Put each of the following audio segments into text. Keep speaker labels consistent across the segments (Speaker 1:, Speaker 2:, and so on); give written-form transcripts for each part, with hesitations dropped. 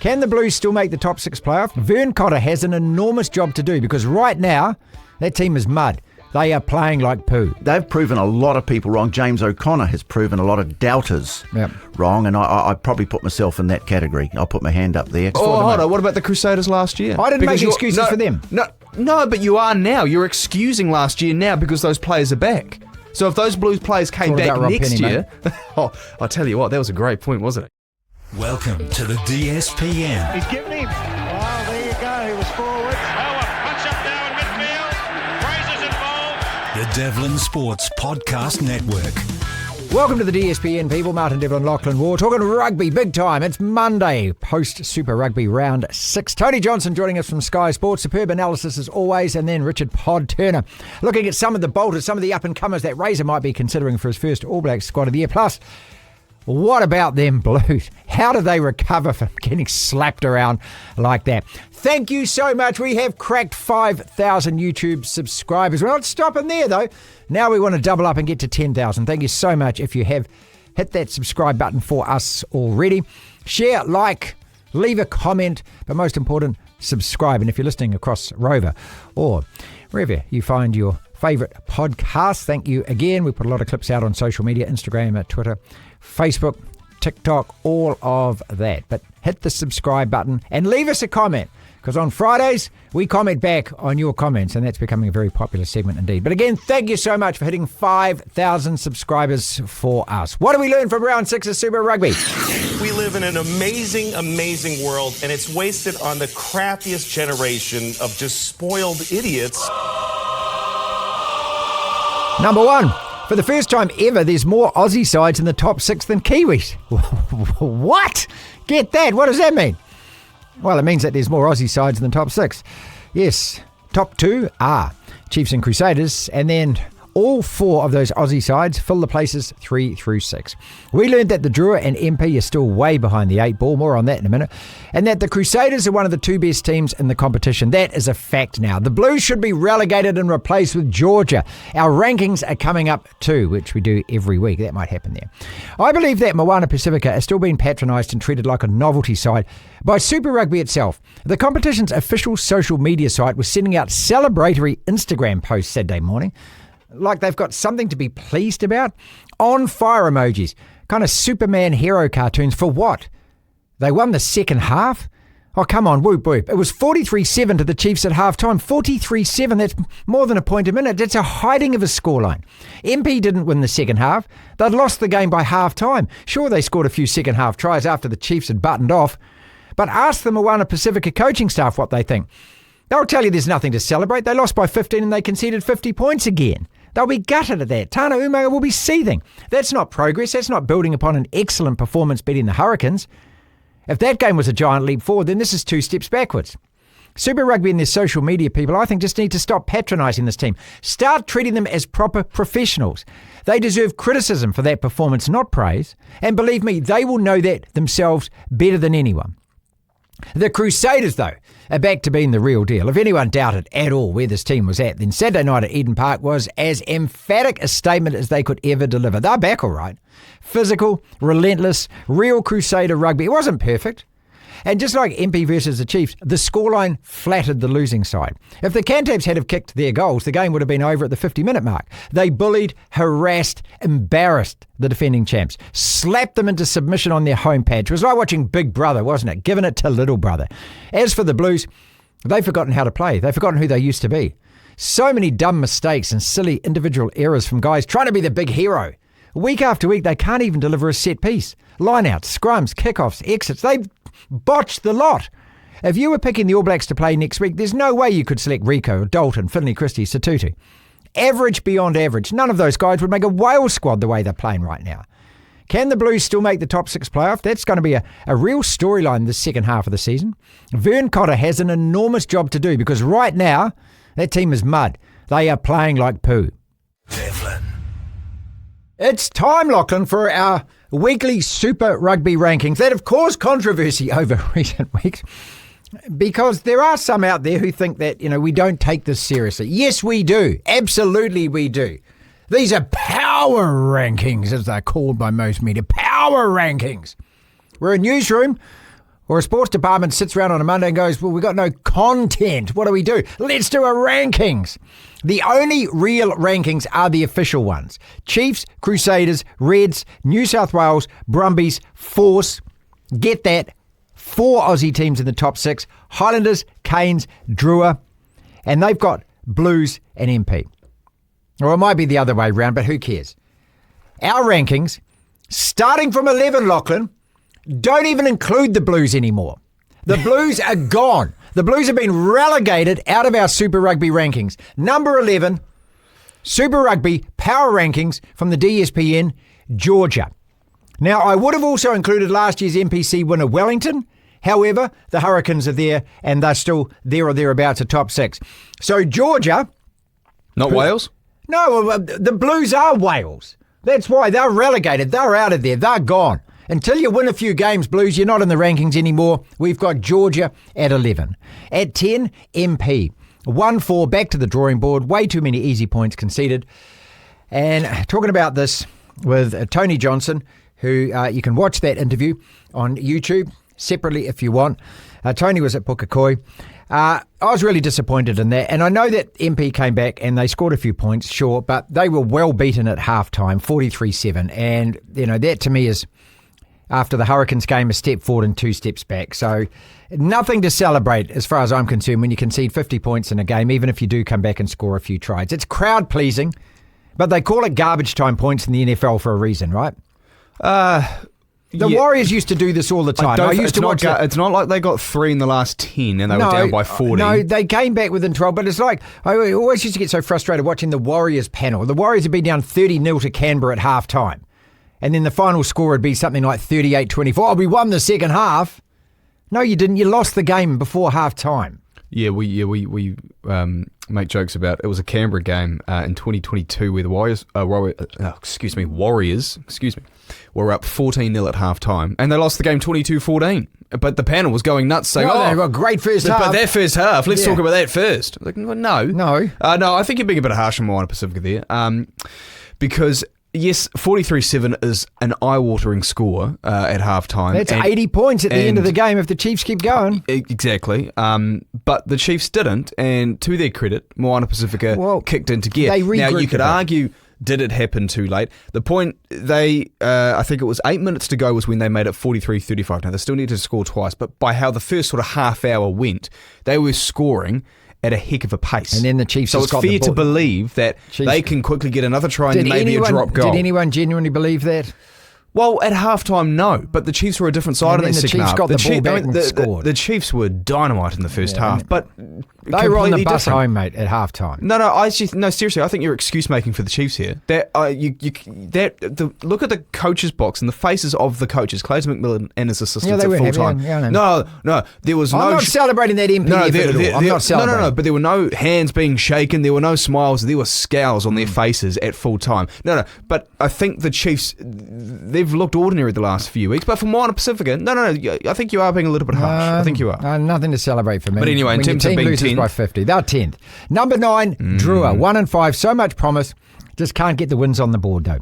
Speaker 1: Can the Blues still make the top 6 playoff? Vern Cotter has an enormous job to do because right now, that team is mud. They are playing like poo.
Speaker 2: They've proven a lot of people wrong. James O'Connor has proven a lot of doubters wrong, and I probably put myself in that category. I'll put my hand up there.
Speaker 3: Oh, hold on. What about the Crusaders last year?
Speaker 1: I didn't make excuses for them.
Speaker 3: No, but you are now. You're excusing last year now because those players are back. So if those Blues players came back next year... I'll tell you what, that was a great point, wasn't it?
Speaker 4: Welcome to the DSPN.
Speaker 5: He's given him. Oh, there you go. He was forward.
Speaker 6: Oh, a punch up now in midfield. Fraser's involved.
Speaker 4: The Devlin Sports Podcast Network.
Speaker 1: Welcome to the DSPN, people. Martin Devlin, Lachlan Waugh, talking rugby big time. It's Monday, post Super Rugby Round 6. Tony Johnson joining us from Sky Sports. Superb analysis as always. And then Richard Pod Turner looking at some of the bolters, some of the up-and-comers that Razor might be considering for his first All Blacks squad of the year. Plus, what about them Blues? How do they recover from getting slapped around like that? Thank you so much. We have cracked 5,000 YouTube subscribers. We're not stopping there, though. Now we want to double up and get to 10,000. Thank you so much if you have hit that subscribe button for us already. Share, like, leave a comment, but most important, subscribe. And if you're listening across Rover or wherever you find your favourite podcast, thank you again. We put a lot of clips out on social media, Instagram, Twitter, Facebook, TikTok, all of that. But hit the subscribe button and leave us a comment, because on Fridays we comment back on your comments, and that's becoming a very popular segment indeed. But again, thank you so much for hitting 5,000 subscribers for us. What do we learn from round 6 of Super Rugby?
Speaker 7: We live in an amazing, amazing world, and it's wasted on the crappiest generation of just spoiled idiots.
Speaker 1: Number 1. For the first time ever, there's more Aussie sides in the top 6 than Kiwis. What? Get that. What does that mean? Well, it means that there's more Aussie sides in the top 6. Yes, top 2 are Chiefs and Crusaders, and then all 4 of those Aussie sides fill the places 3 through 6. We learned that the Drua and MP are still way behind the 8 ball, more on that in a minute, and that the Crusaders are one of the 2 best teams in the competition. That is a fact now. The Blues should be relegated and replaced with Georgia. Our rankings are coming up too, which we do every week. That might happen there. I believe that Moana Pasifika is still being patronised and treated like a novelty side by Super Rugby itself. The competition's official social media site was sending out celebratory Instagram posts Saturday morning, like they've got something to be pleased about. On fire emojis, kind of Superman hero cartoons. For what? They won the second half? Oh, come on, whoop whoop. It was 43-7 to the Chiefs at half-time. 43-7, that's more than a point a minute. That's a hiding of a scoreline. MP didn't win the second half. They'd lost the game by half-time. Sure, they scored a few second half tries after the Chiefs had buttoned off, but ask the Moana Pasifika coaching staff what they think. They'll tell you there's nothing to celebrate. They lost by 15 and they conceded 50 points again. They'll be gutted at that. Tana Umaga will be seething. That's not progress. That's not building upon an excellent performance beating the Hurricanes. If that game was a giant leap forward, then this is 2 steps backwards. Super Rugby and their social media people, I think, just need to stop patronising this team. Start treating them as proper professionals. They deserve criticism for that performance, not praise. And believe me, they will know that themselves better than anyone. The Crusaders, though, are back to being the real deal. If anyone doubted at all where this team was at, then Saturday night at Eden Park was as emphatic a statement as they could ever deliver. They're back all right. Physical, relentless, real Crusader rugby. It wasn't perfect. And just like MP versus the Chiefs, the scoreline flattered the losing side. If the Cantabs had have kicked their goals, the game would have been over at the 50-minute mark. They bullied, harassed, embarrassed the defending champs, slapped them into submission on their home patch. It was like watching Big Brother, wasn't it? Giving it to Little Brother. As for the Blues, they've forgotten how to play. They've forgotten who they used to be. So many dumb mistakes and silly individual errors from guys trying to be the big hero. Week after week, they can't even deliver a set piece. Lineouts, scrums, kickoffs, exits. They've botched the lot. If you were picking the All Blacks to play next week, there's no way you could select Rico, Dalton, Finley Christie, Satutu. Average beyond average. None of those guys would make a Wales squad the way they're playing right now. Can the Blues still make the top 6 playoff? That's going to be a real storyline this second half of the season. Vern Cotter has an enormous job to do because right now, that team is mud. They are playing like poo.
Speaker 4: Devlin.
Speaker 1: It's time, Lachlan, for our weekly Super Rugby rankings that have caused controversy over recent weeks because there are some out there who think that, we don't take this seriously. Yes, we do. Absolutely, we do. These are power rankings, as they're called by most media. Power rankings. We're a newsroom Or a sports department sits around on a Monday and goes, well, we've got no content. What do we do? Let's do a rankings. The only real rankings are the official ones. Chiefs, Crusaders, Reds, New South Wales, Brumbies, Force. Get that. 4 Aussie teams in the top 6. Highlanders, Canes, Drua. And they've got Blues and MP. Or it might be the other way around, but who cares? Our rankings, starting from 11, Lachlan, don't even include the Blues anymore. The Blues are gone. The Blues have been relegated out of our Super Rugby rankings. Number 11, Super Rugby Power Rankings from the DSPN, Georgia. Now, I would have also included last year's NPC winner Wellington. However, the Hurricanes are there and they're still there or thereabouts at top 6. So Georgia...
Speaker 3: Not Wales?
Speaker 1: No, the Blues are Wales. That's why they're relegated. They're out of there. They're gone. Until you win a few games, Blues, you're not in the rankings anymore. We've got Georgia at 11. At 10, MP. 1-4, back to the drawing board. Way too many easy points conceded. And talking about this with Tony Johnson, who you can watch that interview on YouTube separately if you want. Tony was at Pukekohe. I was really disappointed in that. And I know that MP came back and they scored a few points, sure, but they were well beaten at halftime, 43-7. And, that to me is... after the Hurricanes game, a step forward and 2 steps back. So nothing to celebrate as far as I'm concerned when you concede 50 points in a game, even if you do come back and score a few tries. It's crowd pleasing, but they call it garbage time points in the NFL for a reason, right? The Warriors used to do this all the time. I used to watch it.
Speaker 3: It's not like they got 3 in the last 10 and they were down by 40.
Speaker 1: No, they came back within 12, but it's like, I always used to get so frustrated watching the Warriors panel. The Warriors had been down 30-0 to Canberra at halftime. And then the final score would be something like 38-24. Oh, we won the second half. No, you didn't. You lost the game before half time.
Speaker 3: Yeah, we make jokes about it was a Canberra game in 2022 where the Warriors were up 14-0 at half time and they lost the game 22-14. But the panel was going nuts saying,
Speaker 1: they got a great first half.
Speaker 3: But their first half, let's talk about that first. Like, well, no.
Speaker 1: No,
Speaker 3: I think you're being a bit harsh on Moana Pasifika there. Because... yes, 43-7 is an eye-watering score at halftime.
Speaker 1: That's 80 points at the end of the game if the Chiefs keep going.
Speaker 3: Exactly. But the Chiefs didn't, and to their credit, Moana Pasifika kicked into gear. Now, you could argue, did it happen too late? The point, I think it was 8 minutes to go was when they made it 43-35. Now, they still needed to score twice, but by how the first sort of half hour went, they were scoring at a heck of a pace.
Speaker 1: And then the Chiefs
Speaker 3: So it's fair to believe that they can quickly get another try and maybe a drop goal.
Speaker 1: Did anyone genuinely believe that?
Speaker 3: Well, at halftime, no. But the Chiefs were a different side in the second half.
Speaker 1: The Chiefs got the ball back and scored.
Speaker 3: The Chiefs were dynamite in the first half, but
Speaker 1: they were on the bus home, mate, at halftime.
Speaker 3: No, seriously, I think you're excuse making for the Chiefs here. Look at the coaches' box and the faces of the coaches, Clayton McMillan and his assistants at full time. No, there was no.
Speaker 1: I'm not celebrating that MP at all. I'm not celebrating.
Speaker 3: No, but there were no hands being shaken. There were no smiles. There were scowls on their faces at full time. No, but I think the Chiefs, they've looked ordinary the last few weeks. But for Moana Pasifika, no, I think you are being a little bit harsh. I think you are.
Speaker 1: Nothing to celebrate for me.
Speaker 3: But anyway, in terms of being 10,
Speaker 1: by 50, they're 10th. Number 9, Drua, 1-5. So much promise, just can't get the wins on the board though.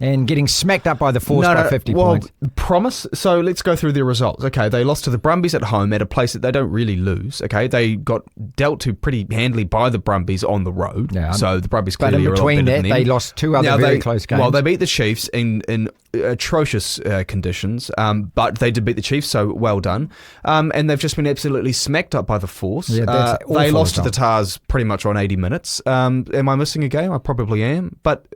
Speaker 1: And getting smacked up by the Force by 50 points.
Speaker 3: Promise. So let's go through their results. Okay, they lost to the Brumbies at home at a place that they don't really lose. Okay, they got dealt to pretty handily by the Brumbies on the road. Yeah, so the Brumbies clearly are a lot better than them. But in between that,
Speaker 1: they lost 2 other very close games.
Speaker 3: Well, they beat the Chiefs in atrocious conditions, but they did beat the Chiefs, so well done. And they've just been absolutely smacked up by the Force. Yeah, they lost to the Tars pretty much on 80 minutes. Am I missing a game? I probably am, but...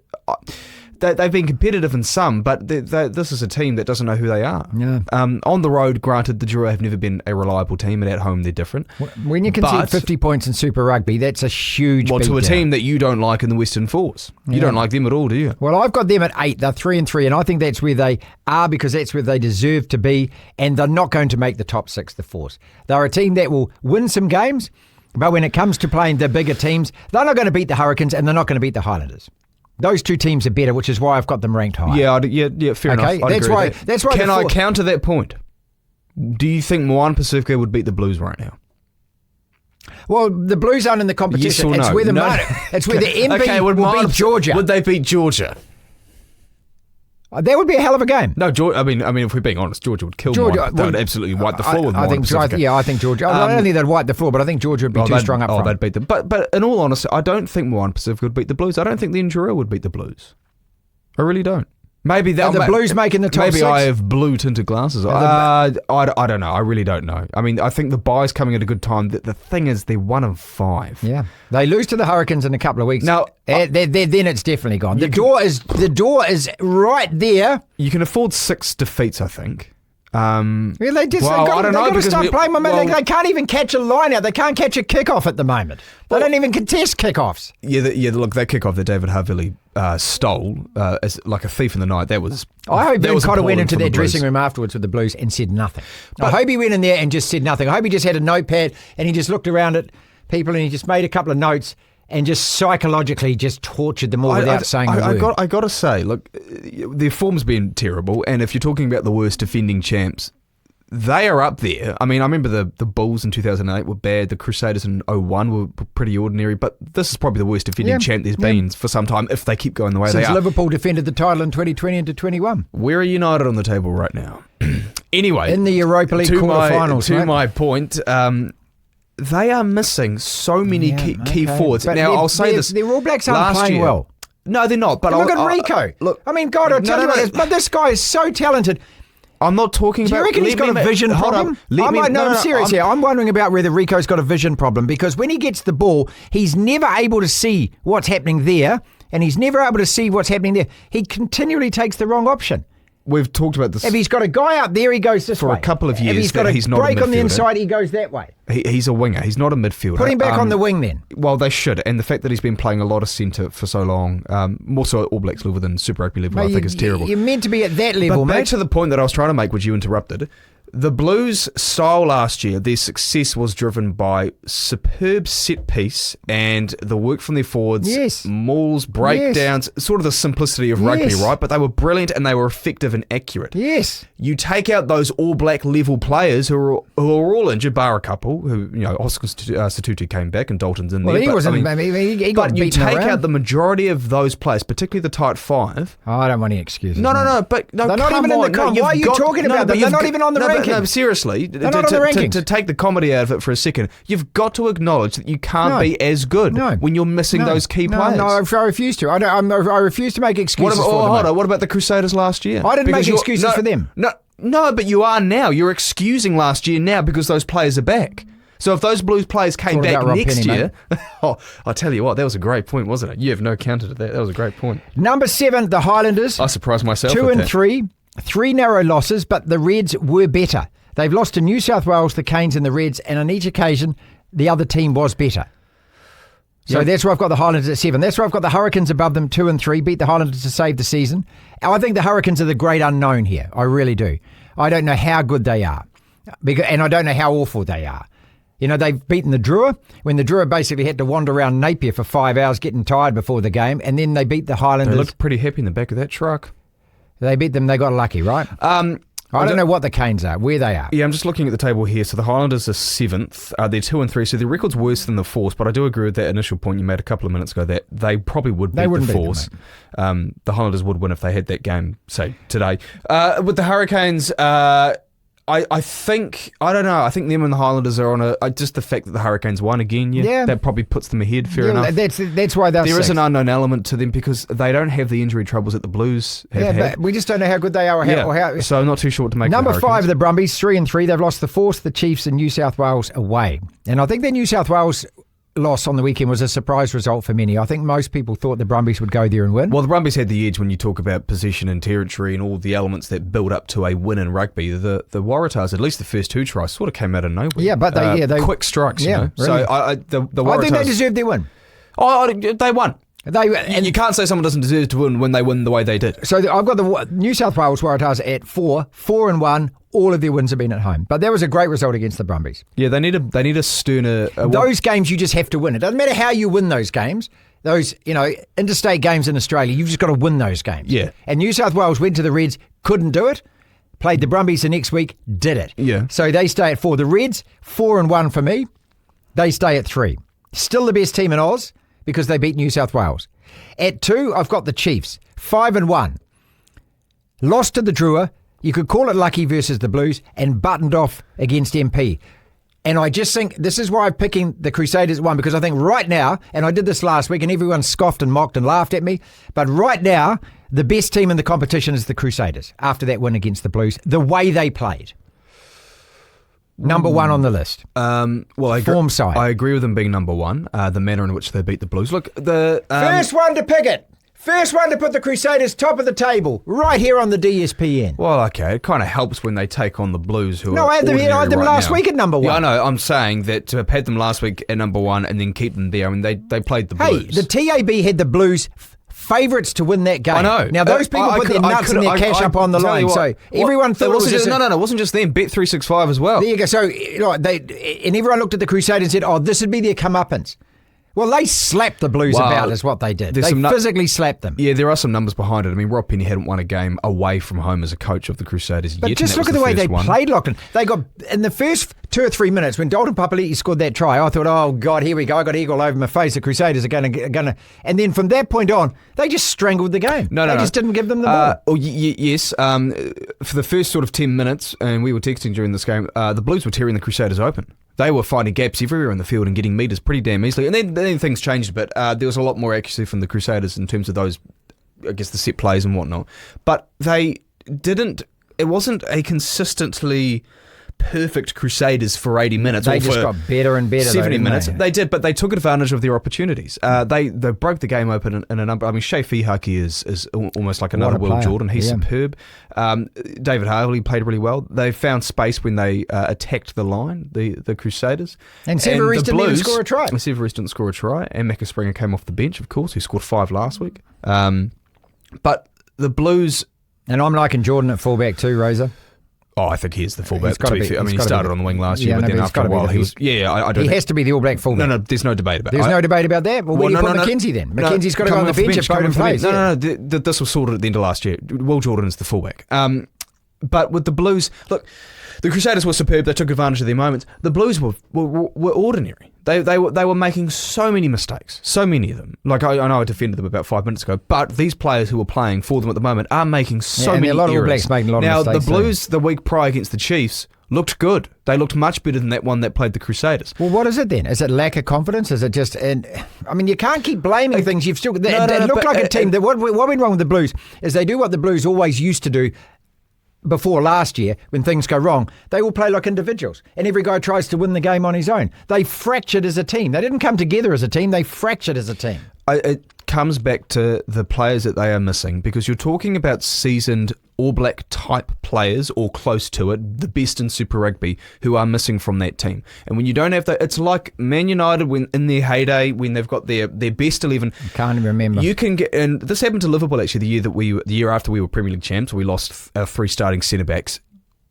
Speaker 3: They've been competitive in some, but this is a team that doesn't know who they are. Yeah. On the road, granted, the Drua have never been a reliable team, and at home they're different.
Speaker 1: When you concede 50 points in Super Rugby, that's a huge beatdown.
Speaker 3: To a team that you don't like in the Western Force. You don't like them at all, do you?
Speaker 1: Well, I've got them at 8. They're 3-3, and I think that's where they are because that's where they deserve to be, and they're not going to make the top 6, the Force. They're a team that will win some games, but when it comes to playing the bigger teams, they're not going to beat the Hurricanes, and they're not going to beat the Highlanders. Those 2 teams are better, which is why I've got them ranked higher.
Speaker 3: Yeah, fair enough. That's why. Can I counter that point? Do you think Moana Pasifika would beat the Blues right now?
Speaker 1: Well, the Blues aren't in the competition.
Speaker 3: Yes or no?
Speaker 1: It's where the MP will beat Georgia.
Speaker 3: Would they beat Georgia?
Speaker 1: That would be a hell of a game.
Speaker 3: No, Georgia. I mean, if we're being honest, Georgia would kill Moana. They would absolutely wipe the floor with Moana Pasifika.
Speaker 1: I think Georgia. Not only they'd wipe the floor, but I think Georgia would be too strong up front.
Speaker 3: They'd beat them. But in all honesty, I don't think Moana Pasifika would beat the Blues. I don't think the Injura would beat the Blues. I really don't. Maybe
Speaker 1: the Blues making the top
Speaker 3: maybe
Speaker 1: 6?
Speaker 3: I have blue tinted glasses. I don't know. I really don't know. I mean, I think the bye's coming at a good time. The thing is, they're 1-5.
Speaker 1: Yeah, they lose to the Hurricanes in a couple of weeks.
Speaker 3: Now,
Speaker 1: then it's definitely gone. The door is right there.
Speaker 3: You can afford 6 defeats, I think.
Speaker 1: I don't know. They've got to start playing. They can't even catch a line out. They can't catch a kickoff at the moment. They don't even contest kickoffs.
Speaker 3: Look, that kickoff that David Havili stole as like a thief in the night. That was.
Speaker 1: I hope Vern Cotter went into their dressing room afterwards with the Blues and said nothing. I hope he went in there and just said nothing. I hope he just had a notepad and he just looked around at people and he just made a couple of notes and just psychologically just tortured them all without saying a word.
Speaker 3: I got to say, look, their form's been terrible, and if you're talking about the worst defending champs, they are up there. I mean, I remember the Bulls in 2008 were bad, the Crusaders in 2001 were pretty ordinary, but this is probably the worst defending champ there's been for some time, if they keep going the way they are.
Speaker 1: Since Liverpool defended the title in 2020 into 21.
Speaker 3: Where are United on the table right now? Anyway.
Speaker 1: In the Europa League quarterfinals.
Speaker 3: To my point, they are missing so many key forwards.
Speaker 1: But
Speaker 3: now, I'll say this.
Speaker 1: The All Blacks aren't playing well.
Speaker 3: No, they're not. But
Speaker 1: look at Rico.
Speaker 3: Look,
Speaker 1: I mean, God, I'll tell you what, but this guy is so talented.
Speaker 3: I'm not talking about...
Speaker 1: Do you reckon he's got a vision problem? I'm serious here. I'm wondering about whether Rico's got a vision problem, because when he gets the ball, he's never able to see what's happening there, and he's never able to see what's happening there. He continually takes the wrong option.
Speaker 3: We've talked about this.
Speaker 1: If he's got a guy out there, he goes this way.
Speaker 3: For a couple of years,
Speaker 1: if he's got a break on the inside, he goes that way.
Speaker 3: He's a winger. He's not a midfielder.
Speaker 1: Put him back on the wing then.
Speaker 3: Well, they should. And the fact that he's been playing a lot of centre for so long, more so at All Blacks level than Super Rugby level, I think is terrible.
Speaker 1: You're meant to be at that level,
Speaker 3: but
Speaker 1: mate.
Speaker 3: Back to the point that I was trying to make, which you interrupted. The Blues' style last year, their success was driven by superb set piece and the work from their forwards, mauls, breakdowns, sort of the simplicity of rugby, right? But they were brilliant and they were effective and accurate.
Speaker 1: Yes.
Speaker 3: You take out those All Black level players who are all injured, bar a couple who, Oscar Satutu came back and Dalton's in there.
Speaker 1: He wasn't. He got
Speaker 3: but you
Speaker 1: beaten
Speaker 3: take
Speaker 1: around.
Speaker 3: out the majority of those players, particularly the tight 5.
Speaker 1: Oh, I don't want any excuses.
Speaker 3: No, but
Speaker 1: they're not even in the comp. Why are you talking about them? They're not even on the ranking.
Speaker 3: No, seriously,
Speaker 1: they're not on the rankings.
Speaker 3: To take the comedy out of it for a second, you've got to acknowledge that you can't be as good when you're missing those key players.
Speaker 1: No, I refuse to. I refuse to make excuses for them.
Speaker 3: What about the Crusaders last year?
Speaker 1: I didn't make excuses for them.
Speaker 3: No, but you are now. You're excusing last year now because those players are back. So if those Blues players came back next year... I'll tell you what, that was a great point, wasn't it? You have no counter to that. That was a great point.
Speaker 1: Number 7, the Highlanders.
Speaker 3: I surprised myself
Speaker 1: 2
Speaker 3: with
Speaker 1: and
Speaker 3: that.
Speaker 1: 3. 3 narrow losses, but the Reds were better. They've lost to New South Wales, the Canes and the Reds, and on each occasion, the other team was better. So that's where I've got the Highlanders at 7. That's where I've got the Hurricanes above them, 2 and 3, beat the Highlanders to save the season. I think the Hurricanes are the great unknown here. I really do. I don't know how good they are, and I don't know how awful they are. They've beaten the Drua, when the Drua basically had to wander around Napier for 5 hours getting tired before the game, and then they beat the Highlanders.
Speaker 3: They looked pretty happy in the back of that truck.
Speaker 1: They beat them, they got lucky, right? I don't know what the Canes are, where they are.
Speaker 3: Yeah, I'm just looking at the table here. So the Highlanders are 7th. They're 2 and 3, so their record's worse than the Force, but I do agree with that initial point you made a couple of minutes ago that they probably would beat the Force. The Highlanders would win if they had that game, say, today. With the Hurricanes... I think them and the Highlanders are on just the fact that the Hurricanes won again, that probably puts them ahead, fair enough.
Speaker 1: That's why they're
Speaker 3: There is an unknown element to them because they don't have the injury troubles that the Blues have had.
Speaker 1: But we just don't know how good they are or how.
Speaker 3: So I'm not too sure what to make
Speaker 1: Number
Speaker 3: of the
Speaker 1: 5, the Brumbies, 3 and 3. They've lost the Force, the Chiefs and New South Wales away. And I think the New South Wales loss on the weekend was a surprise result for many. I think most people thought the Brumbies would go there and win.
Speaker 3: Well, the Brumbies had the edge when you talk about position and territory and all the elements that build up to a win in rugby. The Waratahs, at least the first 2 tries, sort of came out of nowhere.
Speaker 1: Yeah, but they
Speaker 3: quick strikes.
Speaker 1: Yeah,
Speaker 3: really. So the Waratahs,
Speaker 1: I think they deserved their win.
Speaker 3: Oh, they won.
Speaker 1: And
Speaker 3: you can't say someone doesn't deserve to win when they win the way they did.
Speaker 1: So I've got the New South Wales Waratahs at 4 and 1. All of their wins have been at home. But that was a great result against the Brumbies.
Speaker 3: Yeah, they need a sterner...
Speaker 1: those games you just have to win. It doesn't matter how you win those games. Those, interstate games in Australia, you've just got to win those games.
Speaker 3: Yeah.
Speaker 1: And New South Wales went to the Reds, couldn't do it. Played the Brumbies the next week, did it.
Speaker 3: Yeah.
Speaker 1: So they stay at 4. The Reds, 4 and 1 for me. They stay at 3. Still the best team in Oz because they beat New South Wales. At 2, I've got the Chiefs, 5 and 1. lost to the Drua, you could call it lucky versus the Blues, and buttoned off against MP. And I just think this is why I'm picking the Crusaders at 1, because I think right now, and I did this last week and everyone scoffed and mocked and laughed at me, but right now, the best team in the competition is the Crusaders after that win against the Blues, the way they played. Number 1 on the list. Form side.
Speaker 3: I agree with them being number 1, the manner in which they beat the Blues. Look, the
Speaker 1: first one to pick it. First one to put the Crusaders top of the table, right here on the DSPN.
Speaker 3: Well, okay, it kind of helps when they take on the Blues, who
Speaker 1: I had them last week at number 1.
Speaker 3: Yeah, I know. I'm saying that to have had them last week at number 1 and then keep them there. I mean, they played the Blues.
Speaker 1: Hey, the TAB had the Blues favourites to win that game.
Speaker 3: I know.
Speaker 1: Now, those people put their nuts and their cash up on the line. So everyone thought it was just...
Speaker 3: No, it wasn't just them. Bet365 as well.
Speaker 1: There you go. So, and everyone looked at the Crusaders and said, this would be their comeuppance. Well, they slapped the Blues about is what they did. They physically slapped them.
Speaker 3: Yeah, there are some numbers behind it. I mean, Rob Penny hadn't won a game away from home as a coach of the Crusaders yet.
Speaker 1: But just look at the way they played, Lachlan. They got, in the first 2 or 3 minutes, when Dalton Papali'i scored that try, I thought, oh, God, here we go. I got egg all over my face. The Crusaders are going to... And then from that point on, they just strangled the game. They just didn't give them the ball.
Speaker 3: Yes. For the first sort of 10 minutes, and we were texting during this game, the Blues were tearing the Crusaders open. They were finding gaps everywhere in the field and getting metres pretty damn easily. And then things changed a bit. There was a lot more accuracy from the Crusaders in terms of those, I guess, the set plays and whatnot. But they didn't... It wasn't a consistently perfect Crusaders for 80 minutes.
Speaker 1: They just got better and better.
Speaker 3: 70 minutes. They did, but they took advantage of their opportunities. They broke the game open in a number. I mean, Shea Fihaki is almost like another Will Jordan. He's superb. David Harley played really well. They found space when they attacked the line, the Crusaders.
Speaker 1: And Severus didn't score a try.
Speaker 3: Severus didn't score a try. And Macca Springer came off the bench, of course. He scored 5 last week. But the Blues...
Speaker 1: And I'm liking Jordan at fullback too, Rosa.
Speaker 3: Oh, I think he is the fullback. He started on the wing last year, but then after a while he was... I don't...
Speaker 1: He has to be the All Black fullback.
Speaker 3: No, there's no debate about
Speaker 1: that. There's no debate about that? Well, where do you put McKenzie then? McKenzie's got to go on the bench if Bowden plays.
Speaker 3: No, this was sorted at the end of last year. Will Jordan is the fullback. But with the Blues... Look, the Crusaders were superb. They took advantage of their moments. The Blues were ordinary. They were making so many mistakes, so many of them. Like I know I defended them about 5 minutes ago, but these players who are playing for them at the moment are making so many errors. A lot of All Blacks making a lot of mistakes. Now the Blues the week prior against the Chiefs looked good. They looked much better than that one that played the Crusaders.
Speaker 1: Well, what is it then? Is it lack of confidence? Is it just? I mean, you can't keep blaming things. You've still. They look like a team. What went wrong with the Blues is they do what the Blues always used to do. Before last year, when things go wrong, they all play like individuals. And every guy tries to win the game on his own. They fractured as a team. They didn't come together as a team. They fractured as a team.
Speaker 3: It comes back to the players that they are missing, because you're talking about seasoned All Black type players or close to it, the best in Super Rugby, who are missing from that team. And when you don't have that, it's like Man United when in their heyday, when they've got their best 11.
Speaker 1: I can't even remember.
Speaker 3: You can get, and this happened to Liverpool actually the year after we were Premier League champs. We lost our 3 starting centre backs.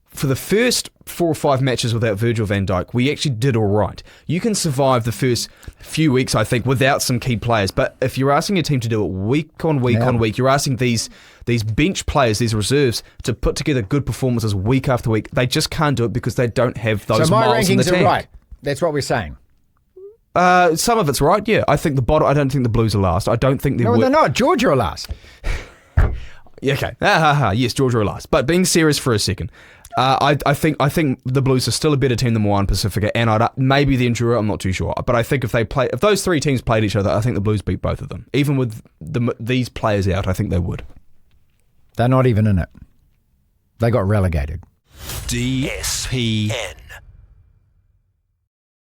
Speaker 3: For the first 4 or 5 matches without Virgil van Dijk, we actually did all right. You can survive the first few weeks, I think, without some key players. But if you're asking a team to do it week on week on week, you're asking these bench players, these reserves, to put together good performances week after week. They just can't do it because they don't have those miles in the tank. So my rankings are right.
Speaker 1: That's what we're saying.
Speaker 3: Some of it's right, yeah. I don't think the Blues are last. I don't think they're...
Speaker 1: No, they're not. Georgia are last.
Speaker 3: Yeah, okay. Yes, Georgia are last. But being serious for a second... I think the Blues are still a better team than Moana Pasifika, and maybe the Enduro, I'm not too sure. But I think if those 3 teams played each other, I think the Blues beat both of them. Even with these players out, I think they would.
Speaker 1: They're not even in it. They got relegated.
Speaker 4: DSPN.